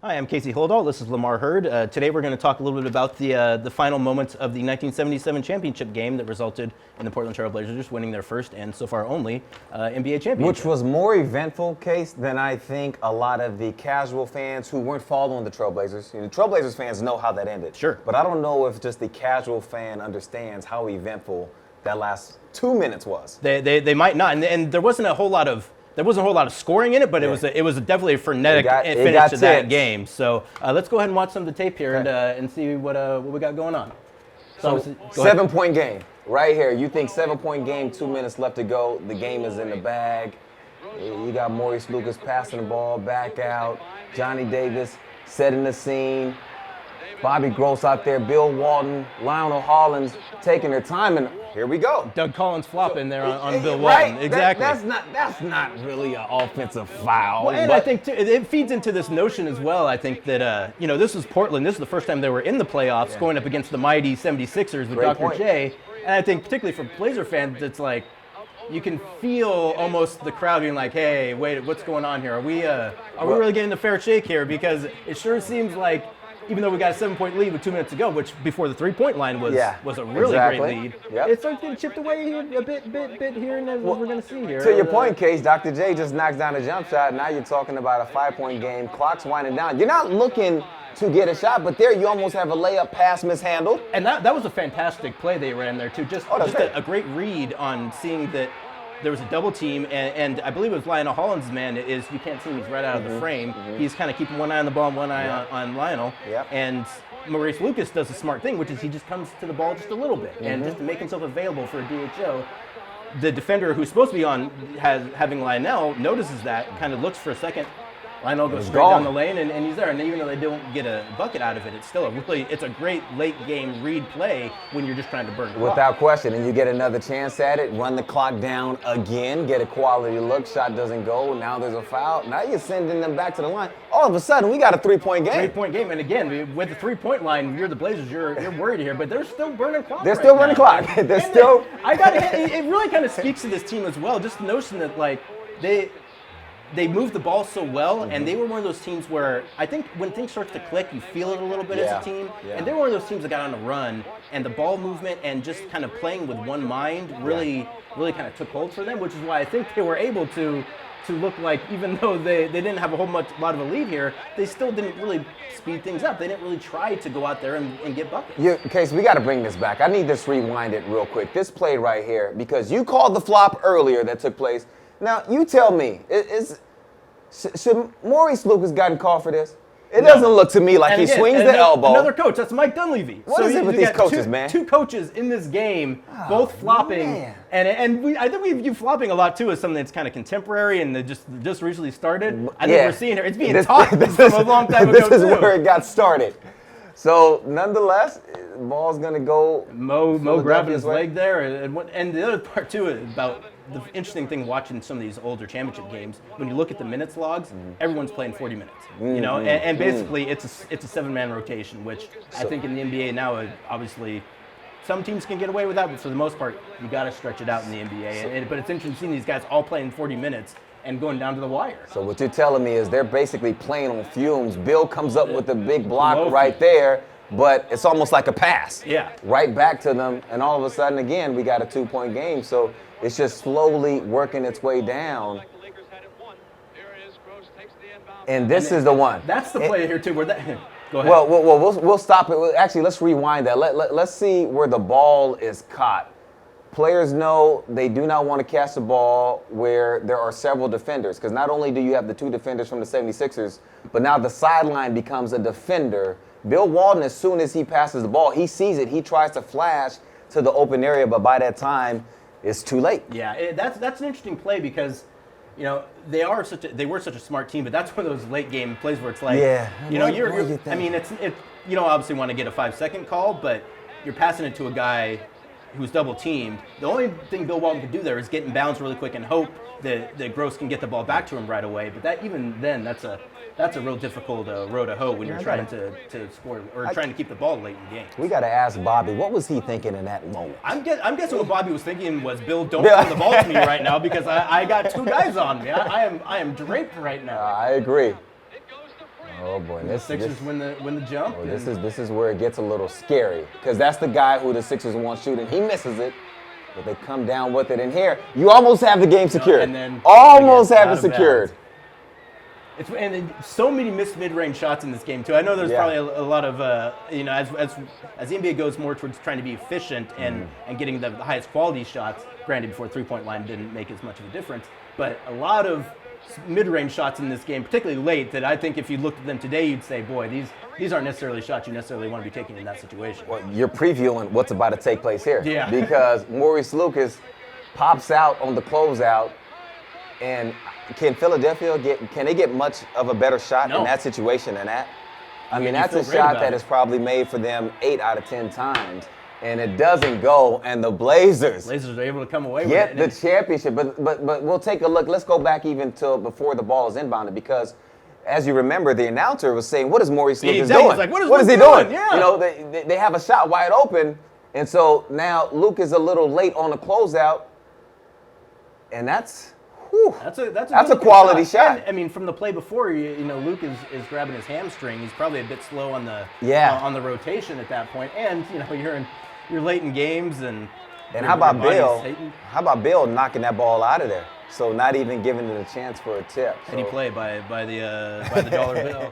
Hi, I'm Casey Holdahl. This is Lamar Hurd. Today we're going to talk a little bit about the final moments of the 1977 championship game that resulted in the Portland Trail Blazers winning their first and so far only NBA championship. Which was more eventful, Case, than I think a lot of the casual fans who weren't following the Trailblazers. You know, Trailblazers fans know how that ended. Sure. But I don't know if just the casual fan understands how eventful that last 2 minutes was. They might not, and there wasn't a whole lot of scoring in it, but it was definitely a frenetic finish to that game. So let's go ahead and watch some of the tape here and see what we got going on. So 7-point game right here. You think 7-point game, 2 minutes left to go. The game is in the bag. You got Maurice Lucas passing the ball back out. Johnny Davis setting the scene. Bobby Gross out there, Bill Walton, Lionel Hollins taking their time, and here we go. Doug Collins flopping there on Bill Walton. Right. Exactly. That's not really an offensive foul. Well, and I think too, it feeds into this notion as well. I think that this was Portland. This is the first time they were in the playoffs, going up against the mighty 76ers with Dr. J. And I think particularly for Blazer fans, it's like you can feel almost the crowd being like, "Hey, wait, what's going on here? Are we really getting the fair shake here?" Because it sure seems like, even though we got a 7-point lead with 2 minutes to go, which before the 3-point line was a really great lead, it starts getting chipped away here a bit here, and then what we're going to see here. To your point, Case, Dr. J just knocks down a jump shot. Now you're talking about a 5-point game. Clock's winding down. You're not looking to get a shot, but there you almost have a layup pass mishandled. And that was a fantastic play they ran there, too. Just a great read on seeing that there was a double team, and I believe it was Lionel Hollins' man. You can't see him, he's right out of the frame. He's kind of keeping one eye on the ball and one eye on Lionel. And Maurice Lucas does a smart thing, which is he just comes to the ball just a little bit, and just to make himself available for a DHO. The defender who's supposed to be on having Lionel notices that, kind of looks for a second. Lionel goes straight down the lane, and he's there. And even though they don't get a bucket out of it, it's a great late game read play when you're just trying to burn the clock. Without question, and you get another chance at it, run the clock down again, get a quality look, shot doesn't go, now there's a foul. Now you're sending them back to the line. All of a sudden, we got a 3-point game. 3-point game, and again, with the 3-point line, you're the Blazers, you're worried here, but they're still burning clock. They're still running clock. They're still. It really kind of speaks to this team as well, just the notion that they moved the ball so well, and they were one of those teams where I think when things start to click, you feel it a little bit as a team. And they were one of those teams that got on a run, and the ball movement and just kind of playing with one mind really kind of took hold for them, which is why I think they were able to look like, even though they didn't have a lot of a lead here, they still didn't really speed things up. They didn't really try to go out there and get buckets. Case, we got to bring this back. I need this rewinded real quick. This play right here, because you called the flop earlier that took place. Now, you tell me, should Maurice Lucas gotten called for this? It doesn't look to me like he swings the elbow. Another coach, that's Mike Dunleavy. What is it with these coaches, man? Two coaches in this game, both flopping. Man. And I think we view flopping a lot, too, as something that's kind of contemporary and that just recently started. I think we're seeing here. It's being taught from a long time ago, This is where it got started. So, nonetheless, ball's going to go. Mo grabbing his leg there. And the other part, too, about the interesting thing watching some of these older championship games, when you look at the minutes logs, everyone's playing 40 minutes. And basically it's a 7-man rotation, which I think in the NBA now, obviously, some teams can get away with that, but for the most part, you got to stretch it out in the NBA. But it's interesting seeing these guys all playing 40 minutes and going down to the wire. So what you're telling me is they're basically playing on fumes. Bill comes up with a big block right there, but it's almost like a pass. Right back to them, and all of a sudden, again, we got a 2-point game. So it's just slowly working its way down. And this is the one. That's the play here, too. Go ahead. Well, we'll stop it. Actually, let's rewind that. Let's see where the ball is caught. Players know they do not want to catch the ball where there are several defenders, because not only do you have the 2 defenders from the 76ers, but now the sideline becomes a defender. Bill Walton, as soon as he passes the ball, he sees it. He tries to flash to the open area, but by that time, it's too late. Yeah, that's an interesting play because, they were such a smart team, but that's one of those late game plays where it's like, you don't obviously want to get a 5-second call, but you're passing it to a guy who's double teamed. The only thing Bill Walton could do there is get in bounds really quick and hope that Gross can get the ball back to him right away. But even then, that's a real difficult row to hoe when you're trying to score or trying to keep the ball late in the game. We got to ask Bobby, what was he thinking in that moment? I'm guessing what Bobby was thinking was, Bill, don't throw the ball to me right now because I got 2 guys on me. I am draped right now. I agree. Oh boy, The Sixers win the jump. Oh, this is where it gets a little scary because that's the guy who the Sixers want shooting. He misses it, but they come down with it. And here, you almost have the game secured. And then almost have it secured. And so many missed mid-range shots in this game too. I know there's probably a lot of as the NBA goes more towards trying to be efficient and getting the highest quality shots. Granted, before three-point line didn't make as much of a difference, but a lot of mid-range shots in this game, particularly late, that I think if you looked at them today, you'd say, boy, these aren't necessarily shots you necessarily want to be taking in that situation. Well, you're previewing what's about to take place here. Yeah. Because Maurice Lucas pops out on the closeout, and can Philadelphia get much of a better shot in that situation than that? I mean, that's a shot that is probably made for them 8 out of 10 times. And it doesn't go, and the Blazers are able to come away with it. Get the championship. But we'll take a look. Let's go back even to before the ball is inbounded because, as you remember, the announcer was saying, "What is Maurice Lucas doing? Like, what is he doing?" doing? Yeah. You know, they have a shot wide open, and so now Luke is a little late on the closeout, and that's a quality shot. And, I mean, from the play before, Luke is grabbing his hamstring. He's probably a bit slow on the on the rotation at that point, and you're late in games and how about Bill? How about Bill knocking that ball out of there? So not even giving it a chance for a tip. Any play by the dollar bill.